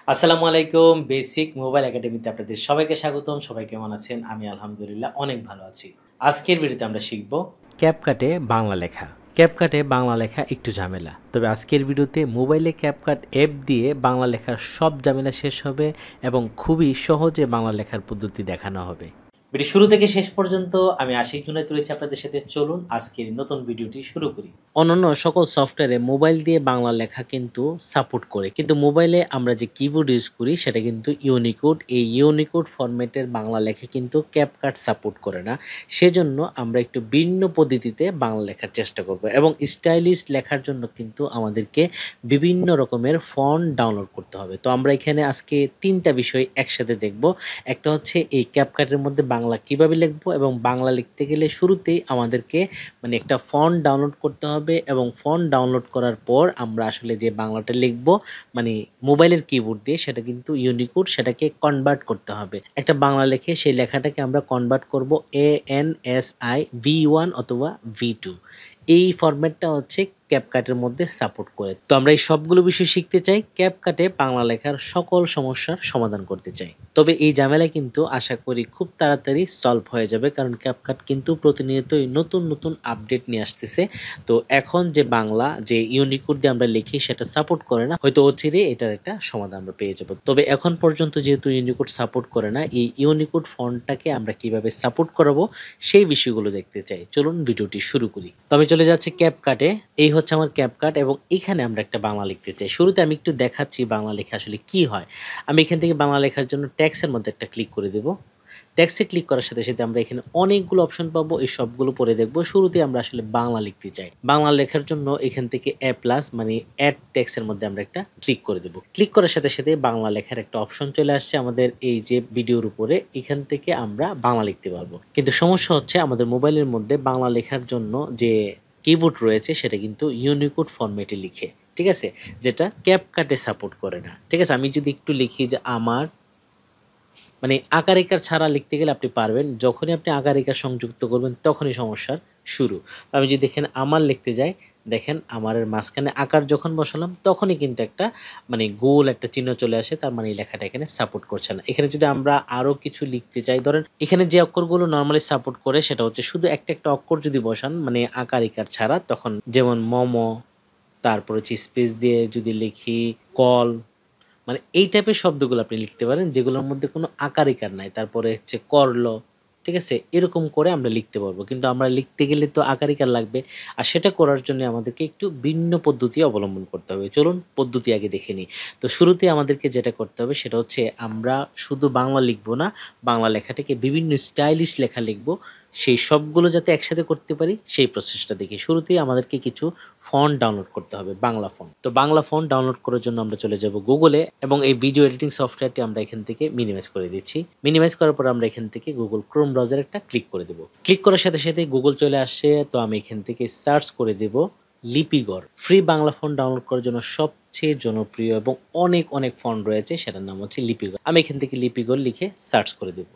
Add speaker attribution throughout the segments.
Speaker 1: আসসালামু আলাইকুম। Basic mobile একাডেমিতে আপনাদের সবাইকে স্বাগতম। সবাই কেমন আছেন? আমি আলহামদুলিল্লাহ অনেক ভালো আছি। আজকের ভিডিওতে আমরা শিখব ক্যাপকাটে বাংলা লেখা। ক্যাপকাটে বাংলা লেখা একটু ঝামেলা। তবে আজকের ভিডিওতে মোবাইলে ক্যাপকাট অ্যাপ দিয়ে বাংলা লেখার সব ঝামেলা শেষ হবে এবং খুবই সহজে বাংলা লেখার পদ্ধতি দেখানো হবে। ভিডিও শুরু থেকে শেষ পর্যন্ত আমি আশিক জুনায়েদ রয়েছি আপনাদের সাথে। চলুন আজকের নতুন ভিডিওটি শুরু করি। অন্যান্য সকল সফটওয়্যারে মোবাইল দিয়ে বাংলা লেখা কিন্তু সাপোর্ট করে, কিন্তু মোবাইলে আমরা যে কিবোর্ড ইউজ করি সেটা কিন্তু ইউনিকোড। এই ইউনিকোড ফরম্যাটের বাংলা লেখা কিন্তু ক্যাপকাট সাপোর্ট করে না। সেজন্য আমরা একটু ভিন্ন পদ্ধতিতে বাংলা লেখার চেষ্টা করব এবং স্টাইলিশ লেখার জন্য কিন্তু আমাদেরকে বিভিন্ন রকমের ফন্ট ডাউনলোড করতে হবে। তো আমরা এখানে আজকে ৩টা বিষয় একসাথে দেখব। একটা হচ্ছে এই ক্যাপকাটের মধ্যে বাংলা কিভাবে লিখবো, এবং বাংলা লিখতে গেলে শুরুতেই আমাদেরকে একটা ফন্ট ডাউনলোড করতে হবে, এবং ফন্ট ডাউনলোড করার পর আমরা আসলে যে বাংলাটা লিখবো মোবাইলের কিবোর্ড দিয়ে সেটা কিন্তু ইউনিকোড, সেটাকে কনভার্ট করতে হবে। একটা বাংলা লিখে সেই লেখাটাকে আমরা কনভার্ট করব ANSI V1 অথবা V2। এই ফরম্যাটটা হচ্ছে ক্যাপকাটের মধ্যে সাপোর্ট করে। তো আমরা এই সবগুলো বিষয় শিখতে চাই, ক্যাপকাটে বাংলা লেখার সকল সমস্যার সমাধান করতে চাই। তবে এই ঝামেলা কিন্তু আশা করি খুব তাড়াতাড়ি সলভ হয়ে যাবে, কারণ ক্যাপকাট কিন্তু প্রতিনিয়তই নতুন নতুন আপডেট নিয়ে আসতেছে। তো এখন যে বাংলা যে ইউনিকোড দিয়ে আমরা লিখি সেটা সাপোর্ট করে না, হয়তো অচিরে এটার একটা সমাধান আমরা পেয়ে যাব। তবে এখন পর্যন্ত যেহেতু ইউনিকোড সাপোর্ট করে না, এই ইউনিকোড ফন্টটাকে আমরা কিভাবে সাপোর্ট করাবো সেই বিষয়গুলো দেখতে চাই। চলুন ভিডিওটি শুরু করি। তবে চলে যাচ্ছে ক্যাপকাটে। এই হচ্ছে আমার ক্যাপকাট এবং এখানে আমরা একটা বাংলা লিখতে চাই। শুরুতে আমি একটু দেখাচ্ছি বাংলা লেখা আসলে কি হয়। আমি এখান থেকে বাংলা লেখার জন্য ট্যাক্সের মধ্যে একটা ক্লিক করে দেব। ট্যাক্সে ক্লিক করার সাথে সাথে আমরা এখানে অনেকগুলো অপশন পাবো, এই সবগুলো পরে দেখব। শুরুতে আমরা আসলে বাংলা লিখতে চাই। বাংলা লেখার জন্য এখান থেকে এ প্লাস অ্যাড ট্যাক্সের মধ্যে আমরা একটা ক্লিক করে দেব। ক্লিক করার সাথে সাথে বাংলা লেখার একটা অপশন চলে আসছে আমাদের এই যে ভিডিওর উপরে। এখান থেকে আমরা বাংলা লিখতে পারবো, কিন্তু সমস্যা হচ্ছে আমাদের মোবাইলের মধ্যে বাংলা লেখার জন্য যে কিবোর্ড রয়েছে সেটা কিন্তু ইউনিকোড ফরম্যাটে লিখে, ঠিক আছে, যেটা ক্যাপকাটে সাপোর্ট করে না। ঠিক আছে, আমি যদি একটু লিখি যে আমার, আকার ইকার ছাড়া লিখতে গেলে আপনি পারবেন, যখনই আপনি আকার ইকার সংযুক্ত করবেন তখনই সমস্যার শুরু। তো আমি যদি দেখেন আমার লিখতে যাই, দেখেন আমারের মাঝখানে আকার যখন বসালাম তখনই কিন্তু একটা গোল একটা চিহ্ন চলে আসে, তার মানে এই লেখাটা এখানে সাপোর্ট করছে না। এখানে যদি আমরা আরো কিছু লিখতে চাই, ধরেন এখানে যে অক্ষরগুলো নর্মালি সাপোর্ট করে সেটা হচ্ছে শুধু একটা একটা অক্ষর যদি বসান আকার ইকার ছাড়া, তখন যেমন মম, তারপর হচ্ছে স্পেস দিয়ে যদি লিখি কল, এই টাইপের শব্দগুলো আপনি লিখতে পারেন যেগুলোর মধ্যে কোনো আকার ইকার নাই। তারপরে হচ্ছে করল, ঠিক আছে? এরকম করে আমরা লিখতে পারবো। কিন্তু আমরা লিখতে গেলে তো আকার ইকার লাগবে। আর সেটা করার জন্য আমাদেরকে একটু ভিন্ন পদ্ধতি অবলম্বন করতে হবে। চলুন পদ্ধতি আগে দেখে নিই। তো শুরুতে আমাদেরকে যেটা করতে হবে সেটা হচ্ছে আমরা শুধু বাংলা লিখব না, বাংলা লেখাটাকে বিভিন্ন স্টাইলিশ লেখা লিখব। সেই সবগুলো যাতে একসাথে করতে পারি সেই প্রসেসটা দেখি। শুরুতেই আমাদেরকে কিছু ফন্ট ডাউনলোড করতে হবে, বাংলা ফন্ট। তো বাংলা ফন্ট ডাউনলোড করার জন্য আমরা চলে যাব গুগলে, এবং এই ভিডিও এডিটিং সফটওয়্যারটি আমরা এখান থেকে মিনিমাইজ করে দিচ্ছি। মিনিমাইজ করার পর আমরা এখান থেকে গুগল ক্রোম ব্রাউজারে একটা ক্লিক করে দেব। ক্লিক করার সাথে সাথে গুগল চলে আসছে। তো আমি এখান থেকে সার্চ করে দেব লিপিগড়। ফ্রি বাংলা ফন্ট ডাউনলোড করার জন্য সবচেয়ে জনপ্রিয় এবং অনেক অনেক ফন্ট রয়েছে, সেটার নাম হচ্ছে লিপিগড়। আমি এখান থেকে লিপিগড় লিখে সার্চ করে দেব।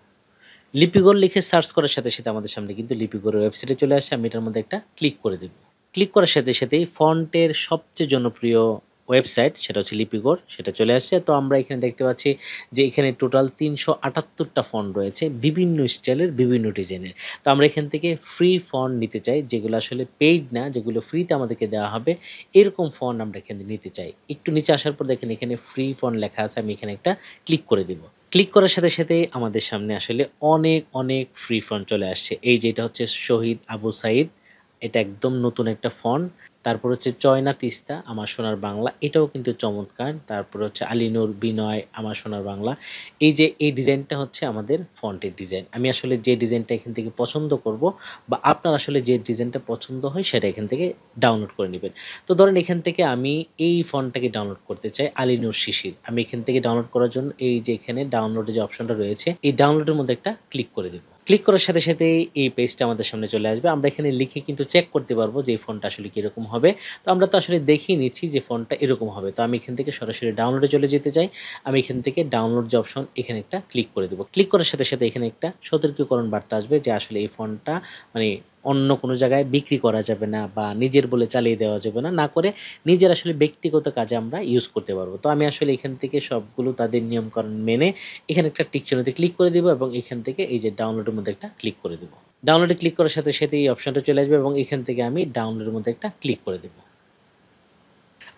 Speaker 1: লিপিগড় লিখে সার্চ করার সাথে সাথে আমাদের সামনে কিন্তু লিপিগড়ের ওয়েবসাইটে চলে আসে। আমি এটার মধ্যে একটা ক্লিক করে দেব। ক্লিক করার সাথে সাথেই ফন্টের সবচেয়ে জনপ্রিয় ওয়েবসাইট সেটা হচ্ছে লিপিগড়, সেটা চলে আসছে। তো আমরা এখানে দেখতে পাচ্ছি যে এখানে টোটাল ৩৭৮টা ফন্ট রয়েছে, বিভিন্ন স্টাইলের, বিভিন্ন ডিজাইনের। তো আমরা এখান থেকে ফ্রি ফন্ট নিতে চাই, যেগুলো আসলে পেইড না, যেগুলো ফ্রিতে আমাদেরকে দেওয়া হবে, এরকম ফন্ট আমরা এখানে নিতে চাই। একটু নিচে আসার পর দেখেন এখানে ফ্রি ফন্ট লেখা আছে, আমি এখানে একটা ক্লিক করে দেব। ক্লিক করার সাথে সাথে আমাদের সামনে আসলে অনেক অনেক ফ্রি ফন্ট চলে আসছে। এই যে এটা হচ্ছে শহীদ আবু সাইদ, এটা একদম নতুন একটা ফন্ট। তারপর হচ্ছে চয়না তিস্তা আমার সোনার বাংলা, এটাও কিন্তু চমৎকার। তারপর হচ্ছে আলিনুর বিনয় আমার সোনার বাংলা। এই যে এই ডিজাইনটা হচ্ছে আমাদের ফন্টের ডিজাইন। আমি আসলে যে ডিজাইনটা এখান থেকে পছন্দ করব, বা আপনার আসলে যে ডিজাইনটা পছন্দ হয় সেটা এখান থেকে ডাউনলোড করে নেবেন। তো ধরেন এখান থেকে আমি এই ফন্টটাকে ডাউনলোড করতে চাই, আলিনুর শিশির। আমি এখান থেকে ডাউনলোড করার জন্য এই যে এখানে ডাউনলোডের যে অপশনটা রয়েছে, এই ডাউনলোডের মধ্যে একটা ক্লিক করে দেব। ক্লিক করার সাথে সাথে এই পেজটা আমাদের সামনে চলে আসবে। আমরা এখানে লিখে কিন্তু চেক করতে পারবো যে এই ফন্টটা আসলে কিরকম হবে। তো আমরা তো আসলে দেখিয়ে নিচ্ছি যে ফন্টটা এরকম হবে। তো আমি এখান থেকে সরাসরি ডাউনলোডে চলে যেতে চাই। আমি এখান থেকে ডাউনলোড যে অপশন, এখানে একটা ক্লিক করে দেব। ক্লিক করার সাথে সাথে এখানে একটা সতর্কীকরণ বার্তা আসবে যে আসলে এই ফন্টটা অন্য কোনো জায়গায় বিক্রি করা যাবে না বা নিজের বলে চালিয়ে দেওয়া যাবে না। না করে নিজের আসলে ব্যক্তিগত কাজে আমরা ইউজ করতে পারবো। তো আমি আসলে এখান থেকে সবগুলো তাদের নিয়মকানুন মেনে এখানে একটা টিক চিহ্নতে ক্লিক করে দিব এবং এখান থেকে এই যে ডাউনলোডের মধ্যে একটা ক্লিক করে দিব। ডাউনলোডে ক্লিক করার সাথে, সাথে এই অপশনটা চলে আসবে এবং এখান থেকে আমি ডাউনলোডের মধ্যে একটা ক্লিক করে দেব।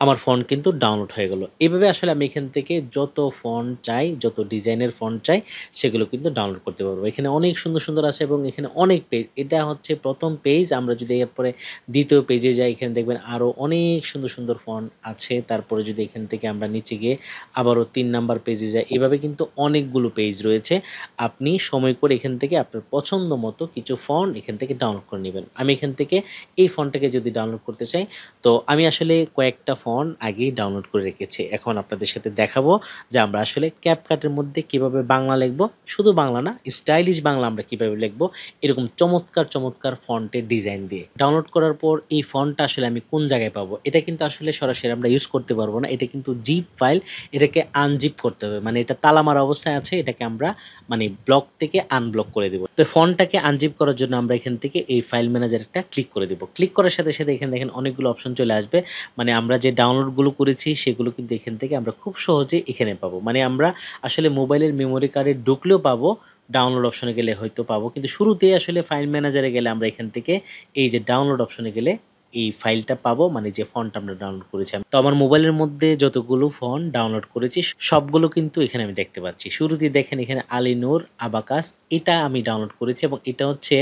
Speaker 1: আমার ফন্ট কিন্তু ডাউনলোড হয়ে গেল। এভাবে আসলে আমি এখান থেকে যত ফন্ট চাই, যত ডিজাইনের ফন্ট চাই সেগুলো কিন্তু ডাউনলোড করতে পারবো। এখানে অনেক সুন্দর, সুন্দর আছে এবং এখানে অনেক পেজ। এটা হচ্ছে ১ম পেজ। আমরা যদি এরপরে ২য় পেজে যাই এখানে দেখবেন আরো অনেক সুন্দর, সুন্দর ফন্ট আছে। তারপরে যদি এখান থেকে আমরা নিচে গিয়ে আবারও ৩ নাম্বার পেজে যাই। এভাবে কিন্তু অনেকগুলো পেজ রয়েছে। আপনি সময় করে এখান থেকে আপনার পছন্দ মতো কিছু ফন্ট এখান থেকে ডাউনলোড করে নিবেন। আমি এখান থেকে এই ফন্টটাকে যদি ডাউনলোড করতে চাই তো আমি আসলে কয়েকটা ফন্ট আগেই ডাউনলোড করে রেখেছি। এখন আপনাদের সাথে দেখাবো যে আমরা আসলে ক্যাপকাটের মধ্যে কিভাবে বাংলা লিখবো। শুধু বাংলা না, স্টাইলিশ বাংলা আমরা কিভাবে লিখবো এরকম চমৎকার, চমৎকার ফন্টের ডিজাইন দিয়ে। ডাউনলোড করার পর এই ফন্টটা আসলে আমি কোন জায়গায় পাবো? এটা কিন্তু আসলে সরাসরি আমরা ইউজ করতে পারবো না। এটা কিন্তু জিপ ফাইল। এটাকে আনজিপ করতে হবে। মানে এটা তালা মারা অবস্থায় আছে। এটাকে আমরা মানে ব্লক থেকে আনব্লক করে দিব। তো ফন্টটাকে আনজিপ করার জন্য আমরা এখান থেকে এই ফাইল ম্যানেজার একটা ক্লিক করে দিব। ক্লিক করার সাথে, সাথে এখানে দেখেন অনেকগুলো অপশন চলে আসবে। মানে আমরা যে ডাউনলোডগুলো করেছি সেগুলো কিন্তু এখান থেকে আমরা খুব সহজেই এখানে পাবো। মানে আমরা আসলে মোবাইলের মেমোরি কার্ডে ঢুকলেও পাবো, ডাউনলোড অপশনে গেলে হয়তো পাবো। কিন্তু শুরুতেই আসলে ফাইল ম্যানেজারে গেলে আমরা এখান থেকে এই যে ডাউনলোড অপশনে গেলে এই ফাইলটা পাবো, মানে যে ফন্ট আমরা ডাউনলোড করেছি। তো আমার মোবাইলের মধ্যে যতগুলো ফন্ট ডাউনলোড করেছি সবগুলো কিন্তু এখানে আমি দেখতে পাচ্ছি। শুরুতেই দেখেন এখানে আলিনুর আবাকাস, এটা আমি ডাউনলোড করেছি এবং এটা হচ্ছে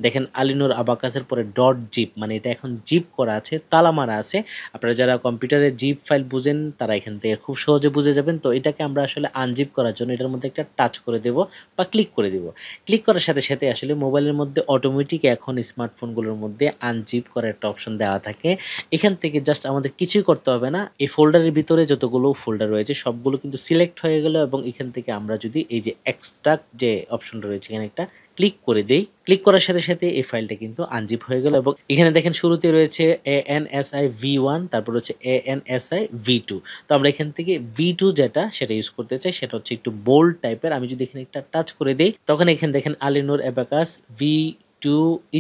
Speaker 1: দেখেন আলিনুর আবাকাসের পরে ডট জিপ, মানে এটা এখন জিপ করা আছে, তালা মারা আছে। আপনারা যারা কম্পিউটারে জিপ ফাইল বুঝেন তারা এখান থেকে খুব সহজে বুঝে যাবেন। তো এটাকে আমরা আসলে আনজিপ করার জন্য এটার মধ্যে একটা টাচ করে দেব বা ক্লিক করে দেব। ক্লিক করার সাথে, সাথে আসলে মোবাইলের মধ্যে অটোমেটিক এখন স্মার্টফোনগুলোর মধ্যে আনজিপ করার একটা অপশন দেওয়া থাকে। এখান থেকে জাস্ট আমাদের কিছুই করতে হবে না। এই ফোল্ডারের ভিতরে যতগুলো ফোল্ডার রয়েছে সবগুলো কিন্তু সিলেক্ট হয়ে গেল এবং এখান থেকে আমরা যদি এই যে এক্সট্রাক্ট যে অপশনটা রয়েছে এখানে একটা ক্লিক করে দেই। ক্লিক করার সাথে, সাথে এই ফাইলটা কিন্তু আনজিপ হয়ে গেল এবং এখানে দেখেন শুরুতে রয়েছে ANSI V1, তারপর হচ্ছে ANSI V2। তো আমরা এখান থেকে V2 যেটা সেটা ইউজ করতে চাই, সেটা হচ্ছে একটু বোল্ড টাইপের। আমি যদি এখানে একটা টাচ করে দেই তখন এখানে দেখেন আলিনুর অ্যাবাকাস V2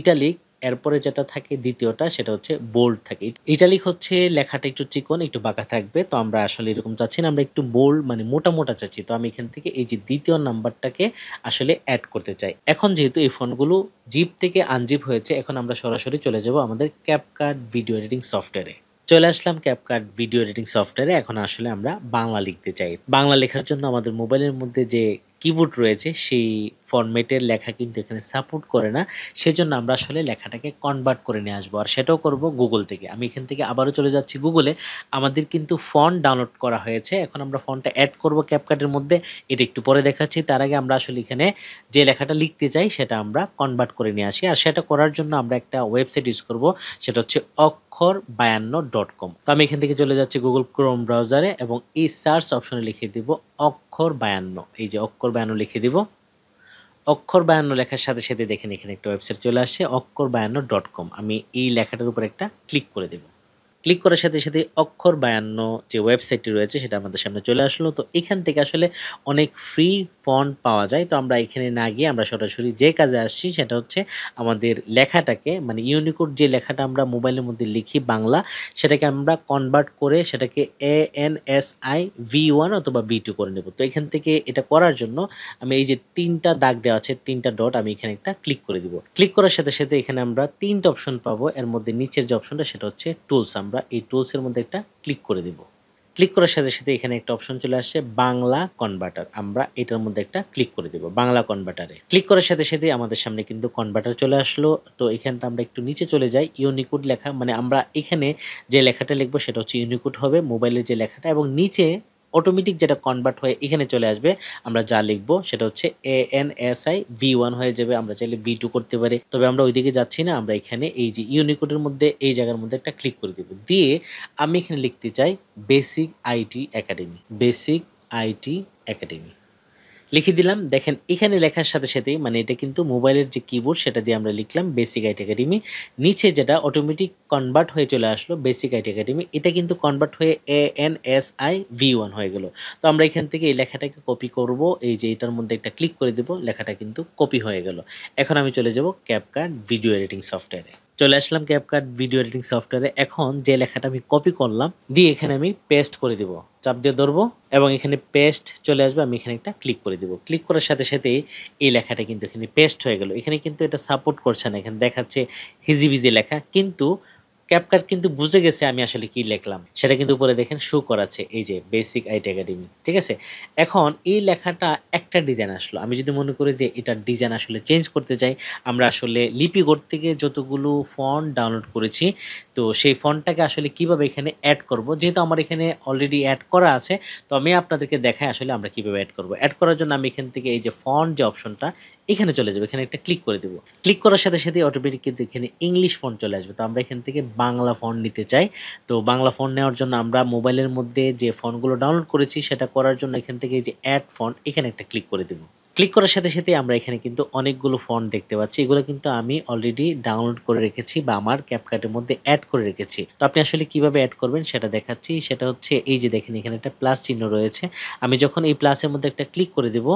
Speaker 1: ইটালিক, এরপরে যেটা থাকে দ্বিতীয়টা সেটা হচ্ছে বোল্ড থাকে। ইটালিক হচ্ছে লেখাটা একটু চিকন, একটু বাঁকা থাকবে। তো আমরা আসলে এরকম চাচ্ছি না, আমরা একটু বোল্ড মানে মোটা, মোটা চাচ্ছি। তো আমি এখান থেকে এই যে দ্বিতীয় নাম্বারটাকে আসলে এড করতে চাই। এখন যেহেতু এই ফন্টগুলো জিপ থেকে আনজিপ হয়েছে, এখন আমরা সরাসরি চলে যাব আমাদের ক্যাপকাট ভিডিও এডিটিং সফটওয়্যারে। চলে আসলাম ক্যাপকাট ভিডিও এডিটিং সফটওয়্যারে। এখন আসলে আমরা বাংলা লিখতে চাই। বাংলা লেখার জন্য আমাদের মোবাইলের মধ্যে যে কিবোর্ড রয়েছে সেই ফরম্যাটের লেখা কিন্তু এখানে সাপোর্ট করে না। সেজন্য আমরা আসলে লেখাটাকে কনভার্ট করে নিয়ে আসবো। আর সেটাও করব গুগল থেকে। আমি এখান থেকে আবারও চলে যাচ্ছি গুগলে। আমাদের কিন্তু ফন্ট ডাউনলোড করা হয়েছে। এখন আমরা ফন্টটা এড করব ক্যাপকাটের মধ্যে। এটা একটু পরে দেখাচ্ছি। তার আগে আমরা আসলে এখানে যে লেখাটা লিখতে চাই সেটা আমরা কনভার্ট করে নিয়ে আসি। আর সেটা করার জন্য আমরা একটা ওয়েবসাইট ইউজ করব। সেটা হচ্ছে অক্ষর52.com। তো আমি এখান থেকে চলে যাচ্ছি গুগল ক্রোম ব্রাউজারে এবং এই সার্চ অপশনে লিখে দিব অক্ষর52। এই যে অক্ষর52 লিখে দিব। অক্ষর52 লেখার সাথে, সাথে দেখেন এখানে একটা ওয়েবসাইট চলে আসছে অক্ষর52.com। আমি এই লেখাটার উপর একটা ক্লিক করে দেব। ক্লিক করার সাথে, সাথে অক্ষর52 যে ওয়েবসাইটটি রয়েছে সেটা আমাদের সামনে চলে আসলো। তো এখান থেকে আসলে অনেক ফ্রি ফন্ট পাওয়া যায়। তো আমরা এখানে না গিয়ে আমরা সরাসরি যে কাজে আসছি সেটা হচ্ছে আমাদের লেখাটাকে মানে ইউনিকোড যে লেখাটা আমরা মোবাইলের মধ্যে লিখি বাংলা, সেটাকে আমরা কনভার্ট করে সেটাকে ANSI V1 অথবা V2 করে নেব। তো এখান থেকে এটা করার জন্য আমি এই যে ৩ টা দাগ দেওয়া আছে, ৩ টা ডট, আমি এখানে একটা ক্লিক করে দিব। ক্লিক করার সাথে, সাথে এখানে আমরা ৩ টা অপশন পাবো। এর মধ্যে নিচের যে অপশনটা সেটা হচ্ছে টুলস। আমরা এই টুলস এর মধ্যে একটা ক্লিক করে দিব। ক্লিক করার সাথে, সাথে এখানে একটা অপশন চলে আসছে বাংলা কনভার্টার। আমরা এটার মধ্যে একটা ক্লিক করে দিব বাংলা কনভার্টারে। ক্লিক করার সাথে, সাথে আমাদের সামনে কিন্তু কনভার্টার চলে আসলো। তো এখানটা আমরা একটু নিচে চলে যাই। ইউনিকোড লেখা মানে আমরা এখানে যে লেখাটা লিখবো সেটা হচ্ছে ইউনিকোড হবে মোবাইলের যে লেখাটা, এবং নিচে অটোমেটিক যেটা কনভার্ট হয়ে এখানে চলে আসবে। আমরা যা লিখবো সেটা হচ্ছে ANSI V1 হয়ে যাবে। আমরা চাইলে V2 করতে পারি। তবে আমরা ওইদিকে যাচ্ছি না। আমরা এখানে এই যে ইউনিকোডের মধ্যে এই জায়গার মধ্যে একটা ক্লিক করে দিব। দিয়ে আমি এখানে লিখতে চাই basic IT academy. Basic IT academy. লিখে দিলাম। দেখেন এখানে লেখার সাথে সাথেই মানে এটা কিন্তু মোবাইলের যে কিবোর্ড সেটা দিয়ে আমরা লিখলাম বেসিক আইটি একাডেমি। নিচে যেটা অটোমেটিক কনভার্ট হয়ে চলে আসলো বেসিক আইটি একাডেমি। এটা কিন্তু কনভার্ট হয়ে ANSI V1 হয়ে গেল। তো আমরা এখান থেকে এই লেখাটাকে কপি করব। এই যে এটার মধ্যে একটা ক্লিক করে দিব। লেখাটা কিন্তু কপি হয়ে গেল। এখন আমি চলে যাব CapCut ভিডিও এডিটিং সফটওয়্যারে। চলে আসলাম CapCut ভিডিও এডিটিং সফটওয়্যারে। এখন যে লেখাটা আমি কপি করলাম দিয়ে এখানে আমি পেস্ট করে দিব। চাপ দিয়ে ধরবো এবং এখানে পেস্ট চলে আসবে। আমি এখানে একটা ক্লিক করে দিব। ক্লিক করার সাথে সাথেই এই লেখাটা কিন্তু এখানে পেস্ট হয়ে গেল। এখানে কিন্তু এটা সাপোর্ট করছে না। এখানে দেখাচ্ছে হিজিবিজি লেখা। কিন্তু CapCut কিন্তু বুঝে গেছে আমি আসলে কি লিখলাম। সেটা কিন্তু উপরে দেখেন শো করাচ্ছে এই যে বেসিক আইটি একাডেমি। ঠিক আছে? এখন এই লেখাটা একটা ডিজাইন আসলো। আমি যদি মনে করি যে এটার ডিজাইন আসলে চেঞ্জ করতে চাই, আমরা আসলে লিপিকোড থেকে যতগুলো ফন্ট ডাউনলোড করেছি, তো সেই ফন্টটাকে আসলে কিভাবে এখানে এড করব। যেহেতু আমার এখানে অলরেডি এড করা আছে, তো আমি আপনাদেরকে দেখাই আসলে আমরা কিভাবে এড করব। এড করার জন্য আমি এখান থেকে এই যে ফন্ট যে অপশনটা এখানে চলে যাব। এখানে একটা ক্লিক করে দেব। ক্লিক করার সাথে সাথে অটোমেটিক কিন্তু এখানে ইংলিশ ফন্ট চলে আসবে। তো আমরা এখান থেকে বাংলা ফন্ট নিতে চাই। তো বাংলা ফন্ট নেওয়ার জন্য আমরা মোবাইলের মধ্যে যে ফন্টগুলো ডাউনলোড করেছি সেটা করার জন্য এখান থেকে এই যে অ্যাড ফন্ট এখানে একটা ক্লিক করে দেব। ক্লিক করার সাথে সাথে আমরা এখানে কিন্তু অনেকগুলো ফন্ট দেখতে পাচ্ছি। এগুলো কিন্তু আমি অলরেডি ডাউনলোড করে রেখেছি বা আমার ক্যাপকাটের মধ্যে অ্যাড করে রেখেছি। তো আপনি আসলে কিভাবে অ্যাড করবেন সেটা দেখাচ্ছি। সেটা হচ্ছে এই যে দেখেন এখানে একটা প্লাস চিহ্ন রয়েছে। আমি যখন এই প্লাসের মধ্যে একটা ক্লিক করে দেব,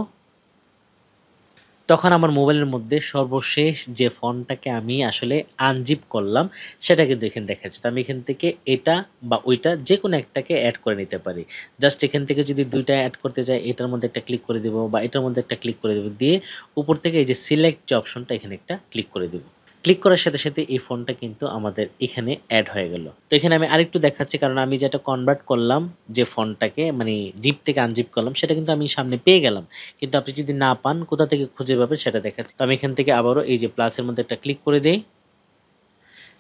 Speaker 1: তখন আমার মোবাইলের মধ্যে সর্বশেষ যে ফন্টটাকে আমি আসলে আনজিপ করলাম সেটা কিন্তু এখানে দেখাচ্ছে। তো আমি এখান থেকে এটা বা ওইটা যেকোনো একটাকে এড করে নিতে পারি। জাস্ট এখান থেকে যদি ২ টা এড করতে চাই এটার মধ্যে একটা ক্লিক করে দিব বা এটার মধ্যে একটা ক্লিক করে দিব। দিয়ে উপর থেকে এই যে সিলেক্ট যে অপশনটা এখানে একটা ক্লিক করে দিব। ক্লিক করার সাথে সাথে এই ফন্টটা কিন্তু আমাদের এখানে এড হয়ে গেল। তো এখানে আমি আরেকটু দেখাচ্ছি কারণ আমি যেটা কনভার্ট করলাম যে ফন্টটাকে মানে জিপ থেকে আনজিপ করলাম সেটা কিন্তু আমি সামনে পেয়ে গেলাম। কিন্তু আপনি যদি না পান কোথা থেকে খুঁজে পাবেন সেটা দেখাচ্ছি। তো আমি এখান থেকে আবারও এই যে প্লাসের মধ্যে একটা ক্লিক করে দেই।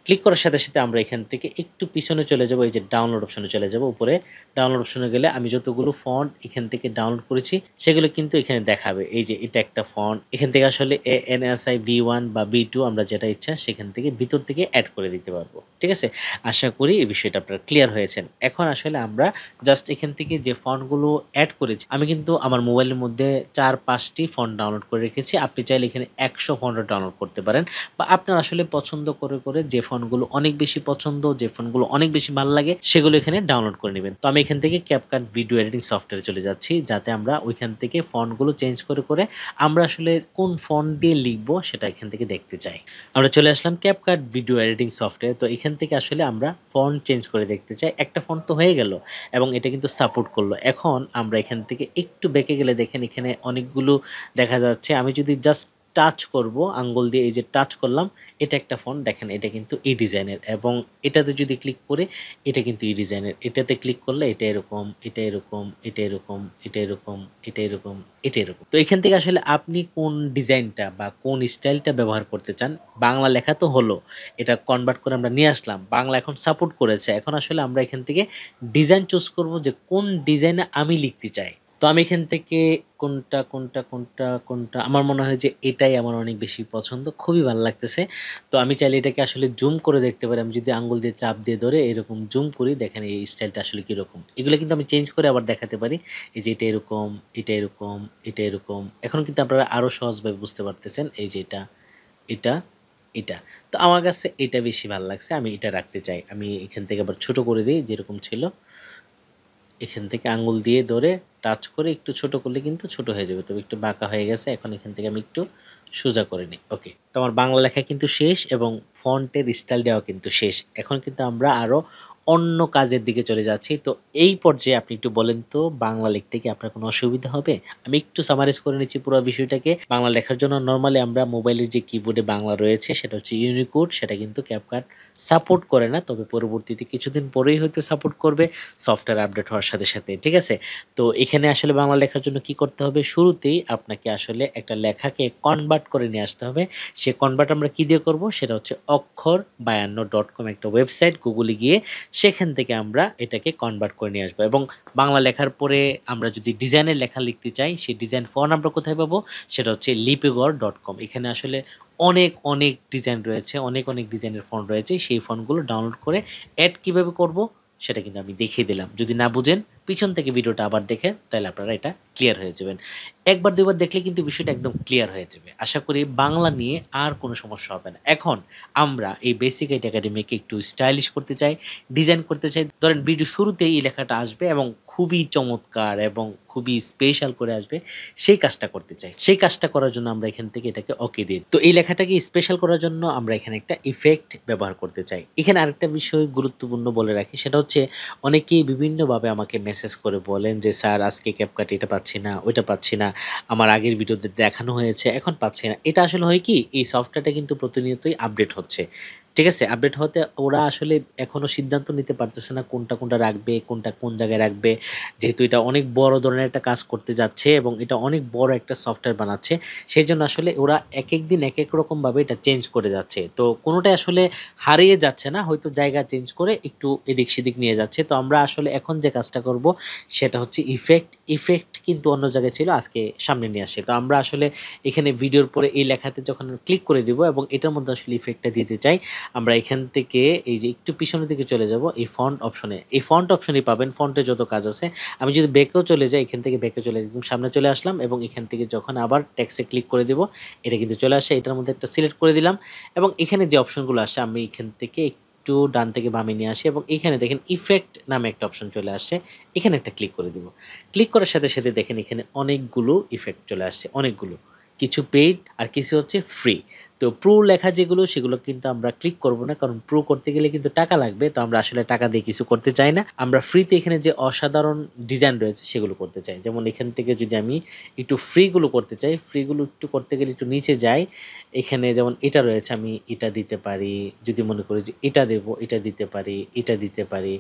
Speaker 1: ক্লিক করার সাথে সাথে আমরা এখান থেকে একটু পিছনে চলে যাব। এই যে ডাউনলোড অপশনে চলে যাব। উপরে ডাউনলোড অপশনে গেলে আমি যতগুলো ফন্ট এখান থেকে ডাউনলোড করেছি সেগুলো কিন্তু এখানে দেখাবে। এই যে এটা একটা ফন্ট। এখান থেকে আসলে ANSI V1 বা V2 আমরা যেটা ইচ্ছা সেখান থেকে ভিতর থেকে এড করে দিতে পারবো। ঠিক আছে? আশা করি এই বিষয়টা আপনারা ক্লিয়ার হয়েছেন। এখন আসলে আমরা জাস্ট এখান থেকে যে ফন্টগুলো এড করেছি আমি কিন্তু আমার মোবাইলের মধ্যে ৪-৫ টি ফন্ট ডাউনলোড করে রেখেছি। আপনি চাইলে এখানে ১০০ ফন্টও ডাউনলোড করতে পারেন বা আপনার আসলে পছন্দ করে যে ফন্টগুলো অনেক বেশি পছন্দ, যে ফন্টগুলো অনেক বেশি ভালো লাগে সেগুলো এখানে ডাউনলোড করে নিবেন। তো আমি এখান থেকে CapCut ভিডিও এডিটিং সফটওয়্যারে চলে যাচ্ছি যাতে আমরা ওইখান থেকে ফন্টগুলো চেঞ্জ করে আমরা আসলে কোন ফন্ট দিয়ে লিখবো সেটা এখান থেকে দেখতে চাই। আমরা চলে আসলাম CapCut ভিডিও এডিটিং সফটওয়্যার। তো এখান থেকে আসলে আমরা ফন্ট চেঞ্জ করে দেখতে চাই। একটা ফন্ট তো হয়ে গেল এবং এটা কিন্তু সাপোর্ট করলো। এখন আমরা এখান থেকে একটু বেঁকে গেলে দেখেন এখানে অনেকগুলো দেখা যাচ্ছে। আমি যদি জাস্ট টাচ করব আঙ্গুল দিয়ে এই যে টাচ করলাম এটা একটা ফন্ট দেখেন এটা কিন্তু এই ডিজাইনের এবং এটাতে যদি ক্লিক করে এটা কিন্তু এই ডিজাইনের। এটাতে ক্লিক করলে এটা এরকম, এটা এরকম, এটা এরকম, এটা এরকম, এটা এরকম, এটা এরকম। তো এখান থেকে আসলে আপনি কোন ডিজাইনটা বা কোন স্টাইলটা ব্যবহার করতে চান। বাংলা লেখা তো হলো। এটা কনভার্ট করে আমরা নিয়ে আসলাম। বাংলা এখন সাপোর্ট করেছে। এখন আসলে আমরা এখান থেকে ডিজাইন চুজ করব যে কোন ডিজাইনে আমি লিখতে চাই। তো আমি এখান থেকে কোনটা আমার মনে হয় যে এটাই আমার অনেক বেশি পছন্দ। খুবই ভাল লাগতেছে। তো আমি চাইলে এটাকে আসলে জুম করে দেখতে পারি। আমি যদি আঙ্গুল দিয়ে চাপ দিয়ে ধরে এরকম জুম করি দেখেন এই স্টাইলটা আসলে কিরকম। এগুলো কিন্তু আমি চেঞ্জ করে আবার দেখাতে পারি। এই যে এটা এরকম, এটা এরকম, এটা এরকম। এখন কিন্তু আপনারা আরো সহজভাবে বুঝতে পারতেছেন। এই যে এটা, এটা। তো আমার কাছে এটা বেশি ভাল লাগছে। আমি এটা রাখতে চাই। আমি এখান থেকে আবার ছোট করে দেই যেরকম ছিল। এখান থেকে আঙ্গুল দিয়ে ধরে টাচ করে একটু ছোট করলে কিন্তু ছোট হয়ে যাবে। তবে একটু বাঁকা হয়ে গেছে। এখন এখান থেকে আমি একটু সোজা করে নিই। ওকে। তো আমার বাংলা লেখা কিন্তু শেষ এবং ফন্টের স্টাইল দেওয়া কিন্তু শেষ। এখন কিন্তু আমরা আরো অন্য কাজের দিকে চলে যাচ্ছি। তো এই পর্যায়ে আপনি একটু বলেন তো বাংলা লিখতে কি আপনার কোনো অসুবিধা হবে? আমি একটু সামারাইজ করে নিচ্ছি পুরো বিষয়টাকে। বাংলা লেখার জন্য নরমালি আমরা মোবাইলের যে কিবোর্ডে বাংলা রয়েছে সেটা হচ্ছে ইউনিকোড। সেটা কিন্তু CapCut সাপোর্ট করে না। তবে পরবর্তীতে কিছুদিন পরেই হয়তো সাপোর্ট করবে সফটওয়্যার আপডেট হওয়ার সাথে, সাথে। ঠিক আছে? তো এখানে আসলে বাংলা লেখার জন্য কি করতে হবে? শুরুতেই আপনাকে আসলে একটা লেখাকে কনভার্ট করে নিয়ে আসতে হবে। সে কনভার্ট আমরা কি দিয়ে করব? সেটা হচ্ছে অক্ষর52.com একটা ওয়েবসাইট গুগলে গিয়ে সেখান থেকে আমরা এটাকে কনভার্ট করে নিয়ে আসবো এবং বাংলা লেখার পরে আমরা যদি ডিজাইনের লেখা লিখতে চাই সেই ডিজাইন ফন্ট আমরা কোথায় পাবো? সেটা হচ্ছে লিপিগড়.com। এখানে আসলে অনেক ডিজাইন রয়েছে, অনেক ডিজাইনের ফন্ট রয়েছে। সেই ফন্টগুলো ডাউনলোড করে এড কিভাবে করব সেটা কিন্তু আমি দেখিয়ে দিলাম। যদি না বুঝেন পিছন থেকে ভিডিওটা আবার দেখেন, তাহলে আপনারা এটা ক্লিয়ার হয়ে যাবেন। একবার দুইবার দেখলে কিন্তু বিষয়টা একদম ক্লিয়ার হয়ে যাবে। আশা করি বাংলা নিয়ে আর কোনো সমস্যা হবে না। এখন আমরা এই বেসিক আইটি একাডেমিকে একটু স্টাইলিশ করতে চাই, ডিজাইন করতে চাই। ধরেন ভিডিও শুরুতেই এই লেখাটা আসবে এবং খুবই চমৎকার এবং খুবই স্পেশাল করে আসবে, সেই কাজটা করতে চাই। সেই কাজটা করার জন্য আমরা এখান থেকে এটাকে ওকে দিই। তো এই লেখাটাকে স্পেশাল করার জন্য আমরা এখানে একটা ইফেক্ট ব্যবহার করতে চাই। এখানে আরেকটা বিষয় গুরুত্বপূর্ণ বলে রাখি, সেটা হচ্ছে অনেকেই বিভিন্নভাবে আমাকে মেসেজ করে বলেন যে, "স্যার আজকে CapCut এটা পাচ্ছি না, ওইটা পাচ্ছি না। আমার আগের ভিডিওতে দেখানো হয়েছে, এখন পাচ্ছি না।" এটা আসলে হয় কি, এই সফটওয়্যারটা কিন্তু প্রতিনিয়তই আপডেট হচ্ছে। ঠিক আছে? আপডেট হওয়াতে ওরা আসলে এখনো সিদ্ধান্ত নিতে পারতেছে না কোনটা রাখবে, কোনটা কোন জায়গায় রাখবে। যেহেতু এটা অনেক বড় ধরনের একটা কাজ করতে যাচ্ছে এবং এটা অনেক বড় একটা সফটওয়্যার বানাচ্ছে। সেজন্য আসলে ওরা একেক দিন একেক রকমভাবে এটা চেঞ্জ করে যাচ্ছে। তো কোনটাই আসলে হারিয়ে যাচ্ছে না। হয়তো জায়গা চেঞ্জ করে একটু এদিক-সেদিক নিয়ে যাচ্ছে। তো আমরা আসলে এখন যে কাজটা করব সেটা হচ্ছে ইফেক্ট। ইফেক্ট কিন্তু অন্য জায়গায় ছিল, আজকে সামনে নিয়ে আসি। তো আমরা আসলে এখানে ভিডিওর পরে এই লেখাতে যখন ক্লিক করে দিব এবং এটার মধ্যে আসলে ইফেক্টটা দিতে চাই, আমরা এখান থেকে এই যে একটু পিছনের দিকে চলে যাব এই ফন্ট অপশনে। এই ফন্ট অপশনেই পাবেন ফন্টের যত কাজ আছে। আমি যদি ব্যাকেও চলে যাই, এখান থেকে ব্যাকে চলে একদম সামনে চলে আসলাম এবং এখান থেকে যখন আবার টেক্সটে ক্লিক করে দিব, এটা কিন্তু চলে আসে। এটার মধ্যে একটা সিলেক্ট করে দিলাম এবং এখানে যে অপশনগুলো আসে আমি এখান থেকে একটু ডান থেকে বামে নিয়ে আসি এবং এখানে দেখেন ইফেক্ট নামে একটা অপশন চলে আসছে। এখানে একটা ক্লিক করে দিব। ক্লিক করার সাথে দেখেন এখানে অনেকগুলো ইফেক্ট চলে আসছে, অনেকগুলো। কিছু পেইড আর কিছু হচ্ছে ফ্রি। তো প্রো লেখা যেগুলো সেগুলো কিন্তু আমরা ক্লিক করব না, কারণ প্রো করতে গেলে কিন্তু টাকা লাগবে। তো আমরা আসলে টাকা দিয়ে কিছু করতে চাই না। আমরা ফ্রিতে এখানে যে অসাধারণ ডিজাইন রয়েছে সেগুলো করতে চাই। যেমন এখান থেকে যদি আমি একটু ফ্রি গুলো করতে চাই, ফ্রি গুলো একটু করতে গেলে একটু নিচে যাই। এখানে যেমন এটা রয়েছে, আমি এটা দিতে পারি। যদি মনে করি যে এটা দেব, এটা দিতে পারি, এটা দিতে পারি।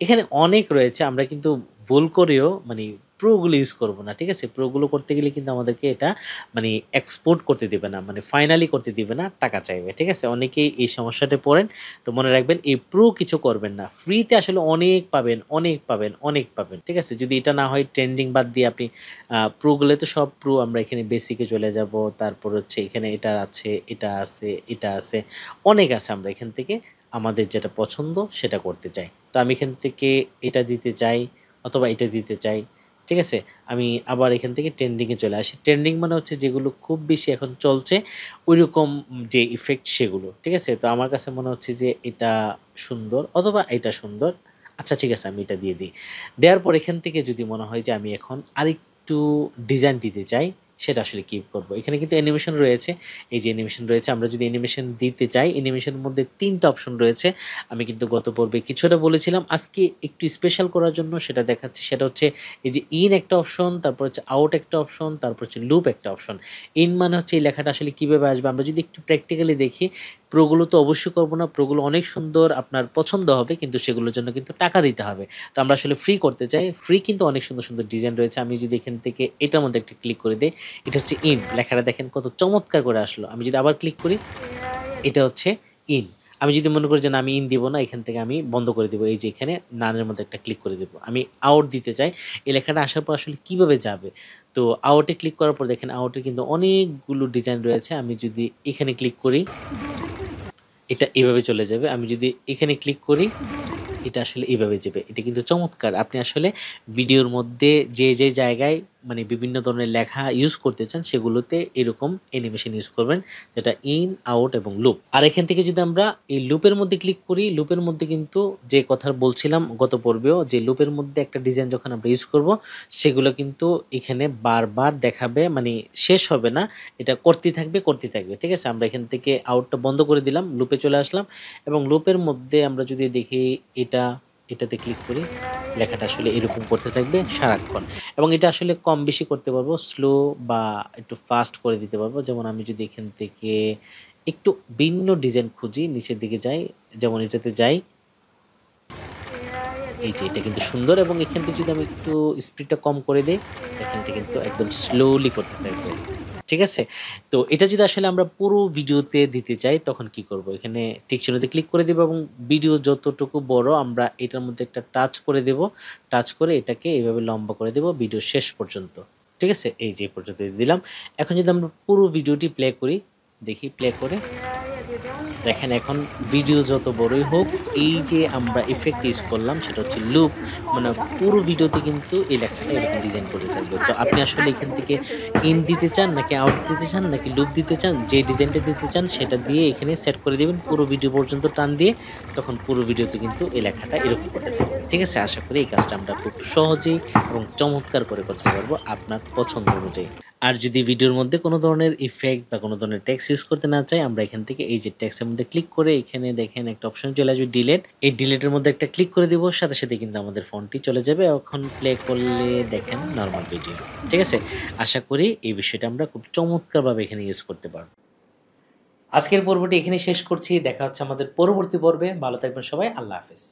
Speaker 1: এখানে অনেক রয়েছে। আমরা কিন্তু ভুল করেও মানে প্রো গুলো ইউজ করব না। ঠিক আছে? প্রো গুলো করতে গেলে কিন্তু আমাদেরকে এটা মানে এক্সপোর্ট করতে দিবে না। মানে ফাইনালি করতে দিবে না, টাকা চাইবে। ঠিক আছে? অনেকেই এই সমস্যাটায় পড়েন। তো মনে রাখবেন এই প্রো কিছু করবেন না। ফ্রিতে আসলে অনেক পাবেন, অনেক পাবেন, অনেক পাবেন। ঠিক আছে? যদি এটা না হয় ট্রেন্ডিং বাদ দিয়ে আপনি প্রো গুলো তো সব প্রো, আমরা এখানে বেসিকে চলে যাব। তারপর হচ্ছে এখানে এটা আছে, এটা আছে, এটা আছে। অনেক আছে, আমরা এখান থেকে আমাদের যেটা পছন্দ সেটা করতে চাই। তো আমি এখান থেকে এটা দিতে চাই অথবা এটা দিতে চাই। ঠিক আছে? আমি আবার এখান থেকে ট্রেন্ডিং এ চলে আসি। ট্রেন্ডিং মানে হচ্ছে যেগুলো খুব বেশি এখন চলছে ঐরকম যে ইফেক্ট সেগুলো। ঠিক আছে? তো আমার কাছে মনে হচ্ছে যে এটা সুন্দর অথবা এটা সুন্দর। আচ্ছা ঠিক আছে, আমি এটা দিয়ে দিই। দেওয়ার পর এখান থেকে যদি মনে হয় যে আমি এখন আরেকটু ডিজাইন দিতে চাই, সেটা আসলে কি করব? এখানে কিন্তু অ্যানিমেশন রয়েছে। এই যে অ্যানিমেশন রয়েছে, আমরা যদি অ্যানিমেশন দিতে চাই, অ্যানিমেশনের মধ্যে ৩ টা অপশন রয়েছে। আমি কিন্তু গত পর্বে কিছুটা বলেছিলাম। আজকে একটু স্পেশাল করার জন্য সেটা দেখাচ্ছি। সেটা হচ্ছে এই যে ইন একটা অপশন, তারপর হচ্ছে আউট একটা অপশন, তারপর হচ্ছে লুপ একটা অপশন। ইন মানে হচ্ছে এই লেখাটা আসলে কিভাবে আসবে? আমরা যদি একটু প্র্যাকটিক্যালি দেখি, প্রো গুলো তো অবশ্যই করব না। প্রো গুলো অনেক সুন্দর, আপনার পছন্দ হবে, কিন্তু সেগুলোর জন্য কিন্তু টাকা দিতে হবে। তো আমরা আসলে ফ্রি করতে চাই। ফ্রি কিন্তু অনেক সুন্দর ডিজাইন রয়েছে। আমি যদি এখান থেকে এটার মধ্যে একটা ক্লিক করে দেই, এটা হচ্ছে ইন। লেখাটা দেখেন কত চমৎকার করে আসলো। আমি যদি আবার ক্লিক করি, এটা হচ্ছে ইন। আমি যদি মনে করি যে না আমি ইন দিব না, এখান থেকে আমি বন্ধ করে দিব। এই যে এখানে নানের মধ্যে একটা ক্লিক করে দেব। আমি আউট দিতে চাই। এই লেখাটা আসার পর আসলে কিভাবে যাবে? তো আউট এ ক্লিক করার পর দেখেন আউট এ কিন্তু অনেকগুলো ডিজাইন রয়েছে। আমি যদি এখানে ক্লিক করি, এটা এভাবে চলে যাবে। আমি যদি এখানে ক্লিক করি, এটা আসলে এভাবে যাবে। এটা কিন্তু চমৎকার। আপনি আসলে ভিডিওর মধ্যে যে জায়গায় মানে বিভিন্ন ধরনের লেখা ইউজ করতে চান সেগুলোতে এরকম অ্যানিমেশন ইউজ করবেন, যেটা ইন, আউট এবং লুপ। আর এখান থেকে যদি আমরা এই লুপের মধ্যে ক্লিক করি, লুপের মধ্যে কিন্তু যে কথা বলছিলাম গত পর্বেও, যে লুপের মধ্যে একটা ডিজাইন যখন আমরা ইউজ করব, সেগুলো কিন্তু এখানে বারবার দেখাবে, মানে শেষ হবে না। এটা করতেই থাকবে, করতেই থাকবে। ঠিক আছে? আমরা এখান থেকে আউটটা বন্ধ করে দিলাম, লুপে চলে আসলাম এবং লুপের মধ্যে আমরা যদি দেখি এটাতে ক্লিক করি, লেখাটা আসলে এরকম করতে থাকবে সারাক্ষণ এবং এটা আসলে কম বেশি করতে পারবো, স্লো বা একটু ফাস্ট করে দিতে পারবো। যেমন আমি যদি এখান থেকে একটু ভিন্ন ডিজাইন খুঁজি, নিচের দিকে যাই, যেমন এটাতে যাই, এই যে এটা কিন্তু সুন্দর এবং এখান থেকে যদি আমি একটু স্পিডটা কম করে দেই, দেখেন এটা কিন্তু একদম স্লোলি করতে থাকবে। ঠিক আছে? তো এটা যদি আসলে আমরা পুরো ভিডিওতে দিতে চাই তখন কি করব? এখানে টিক চিহ্নতে ক্লিক করে দেব এবং ভিডিও যতটুকু বড় আমরা এটার মধ্যে একটা টাচ করে দেব। টাচ করে এটাকে এভাবে লম্বা করে দেব ভিডিও শেষ পর্যন্ত। ঠিক আছে? এই যে এই পর্যন্ত দিলাম। এখন যদি আমরা পুরো ভিডিওটি প্লে করি, দেখি প্লে করে। দেখেন এখন ভিডিও যত বড়ই হোক, এই যে আমরা ইফেক্ট ইউজ করলাম সেটা হচ্ছে লুপ, মানে পুরো ভিডিওতে কিন্তু এই লেখাটা এরকম ডিজাইন করতে থাকবে। তো আপনি আসলে এখান থেকে ইন দিতে চান নাকি আউট দিতে চান নাকি লুপ দিতে চান, যে ডিজাইনটা দিতে চান সেটা দিয়ে এখানে সেট করে দিবেন পুরো ভিডিও পর্যন্ত টান দিয়ে, তখন পুরো ভিডিওতে কিন্তু এই লেখাটা এরকম করতে থাকবে। ঠিক আছে? আশা করি এই কাজটা আমরা খুব সহজেই এবং চমৎকার করে করতে পারবো আপনার পছন্দ অনুযায়ী। আর যদি ভিডিওর মধ্যে কোনো ধরনের ইফেক্ট বা কোনো ধরনের টেক্সট ইউজ করতে না চাই, আমরা এখান থেকে এই যে টেক্সটের মধ্যে ক্লিক করে এখানে দেখেন একটা অপশন চলে আসবে ডিলিট। এই ডিলিটের মধ্যে একটা ক্লিক করে দিব, সাথে, সাথে কিন্তু আমাদের ফোনটি চলে যাবে। এখন প্লে করলে দেখেন নরমাল ভিডিও। ঠিক আছে? আশা করি এই বিষয়টা আমরা খুব চমৎকারভাবে এখানে ইউজ করতে পারব। আজকের পর্বটি এখানেই শেষ করছি। দেখা হচ্ছে আমাদের পরবর্তী পর্বে। ভালো থাকবেন সবাই। আল্লাহ হাফেজ।